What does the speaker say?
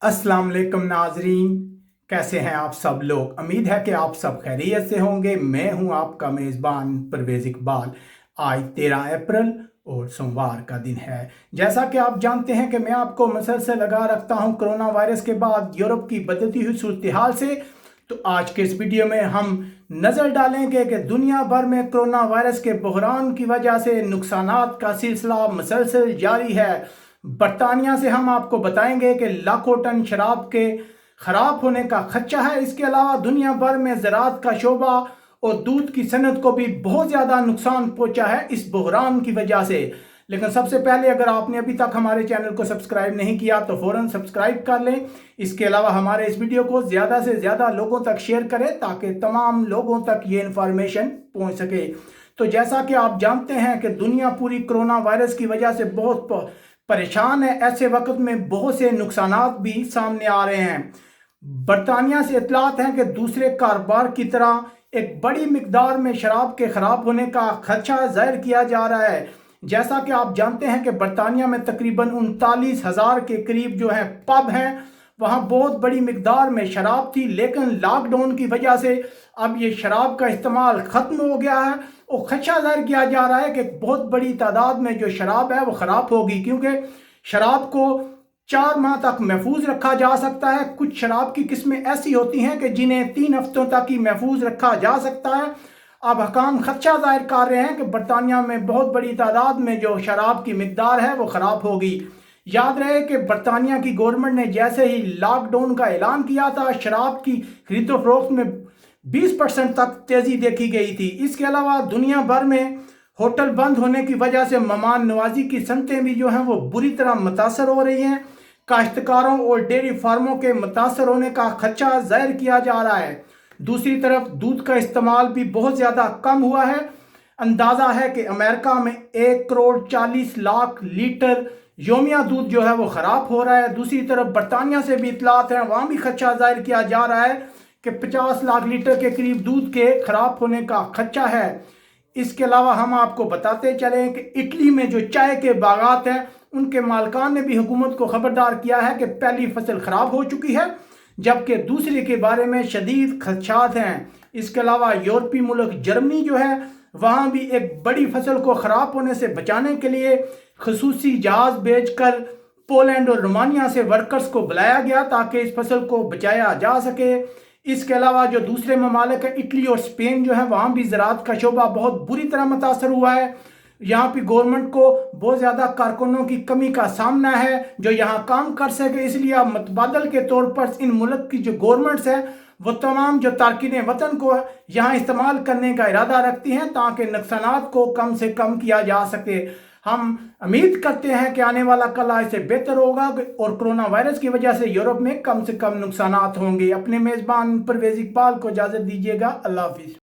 अस्सलाम वालेकुम नाजरीन, कैसे हैं आप सब लोग। उम्मीद है कि आप सब खैरियत से होंगे। मैं हूं आपका मेज़बान परवेज़ इकबाल। आज 13 अप्रैल और सोमवार का दिन है। जैसा कि आप जानते हैं कि मैं आपको मुसलसल लगा रखता हूं कोरोना वायरस के बाद यूरोप की बदलती हुई सूरत हाल से। तो आज के इस वीडियो में हम नज़र डालेंगे कि दुनिया भर में कोरोना वायरस के बहरान की वजह से नुकसानात का सिलसिला मुसलसल जारी है। बरतानिया से हम आपको बताएंगे कि लाखों टन शराब के खराब होने का खदशा है। इसके अलावा दुनिया भर में ज़राअत का शोबा और दूध की सनत को भी बहुत ज़्यादा नुकसान पहुंचा है इस बहरान की वजह से। लेकिन सबसे पहले अगर आपने अभी तक हमारे चैनल को सब्सक्राइब नहीं किया तो फ़ौरन सब्सक्राइब कर लें। इसके अलावा हमारे इस वीडियो को ज़्यादा से ज़्यादा लोगों तक शेयर करें ताकि तमाम लोगों तक ये इन्फॉर्मेशन पहुंच सके। तो जैसा कि आप जानते हैं कि दुनिया पूरी कोरोना वायरस की वजह से बहुत परेशान है। ऐसे वक्त में बहुत से नुकसानात भी सामने आ रहे हैं। बरतानिया से इतलात हैं कि दूसरे कारोबार की तरह एक बड़ी मिकदार में शराब के खराब होने का खदशा जाहिर किया जा रहा है। जैसा कि आप जानते हैं कि बरतानिया में तकरीबन 39,000 के करीब जो है पब हैं, वहाँ बहुत बड़ी मिकदार में शराब थी। लेकिन लॉकडाउन की वजह से अब ये शराब का इस्तेमाल ख़त्म हो गया है और खदशा जाहिर किया जा रहा है कि बहुत बड़ी तादाद में जो शराब है वो ख़राब होगी, क्योंकि शराब को 4 माह तक महफूज रखा जा सकता है। कुछ शराब की किस्में ऐसी होती हैं कि जिन्हें 3 हफ्तों तक ही महफूज रखा जा सकता है। अब हकाम खदशा जाहिर कर रहे हैं कि बरतानिया में बहुत बड़ी तादाद में जो शराब की मिकदार है वो ख़राब होगी। याद रहे कि बरतानिया की गवर्नमेंट ने जैसे ही लॉकडाउन का ऐलान किया था, शराब की खरीदो फरोख्त में 20% तक तेज़ी देखी गई थी। इसके अलावा दुनिया भर में होटल बंद होने की वजह से मेहमान नवाजी की सनतें भी जो हैं वो बुरी तरह मुतासर हो रही हैं। काश्तकारों और डेयरी फार्मों के मुतासर होने का खदशा जाहिर किया जा रहा है। दूसरी तरफ दूध का इस्तेमाल भी बहुत ज़्यादा कम हुआ है। अंदाज़ा है कि अमेरिका में 1,40,00,000 लीटर योमिया दूध जो है वो ख़राब हो रहा है। दूसरी तरफ बरतानिया से भी इतलात हैं, वहाँ भी खदशा जाहिर किया जा रहा है कि 50 लाख लीटर के करीब दूध के ख़राब होने का खदशा है। इसके अलावा हम आपको बताते चलें कि इटली में जो चाय के बागात हैं उनके मालिकान ने भी हुकूमत को खबरदार किया है कि पहली फसल ख़राब हो चुकी है, जबकि दूसरे के बारे में शदीद खदशात हैं। इसके अलावा यूरोपीय मुल्क जर्मनी जो है वहाँ भी एक बड़ी फसल को ख़राब होने से बचाने के लिए खसूसी जहाज़ भेजकर पोलैंड और रोमानिया से वर्कर्स को बुलाया गया ताकि इस फसल को बचाया जा सके। इसके अलावा जो दूसरे ममालिक हैं इटली और स्पेन जो है वहाँ भी ज़राअत का शोबा बहुत बुरी तरह मुतासर हुआ है। यहाँ पे गवर्नमेंट को बहुत ज़्यादा कारकुनों की कमी का सामना है जो यहाँ काम कर सके। इसलिए अब मुतबादल के तौर पर इन मुल्क की जो गवर्नमेंट्स हैं वो तमाम जो तारकीन वतन को यहाँ इस्तेमाल करने का इरादा रखती हैं ताकि नुकसानात को कम से कम किया जा सके। हम उम्मीद करते हैं कि आने वाला कल आज से बेहतर होगा और कोरोना वायरस की वजह से यूरोप में कम से कम नुकसानात होंगे। अपने मेज़बान परवेज़ इकबाल को इजाज़त दीजिएगा। अल्लाह हाफिज़।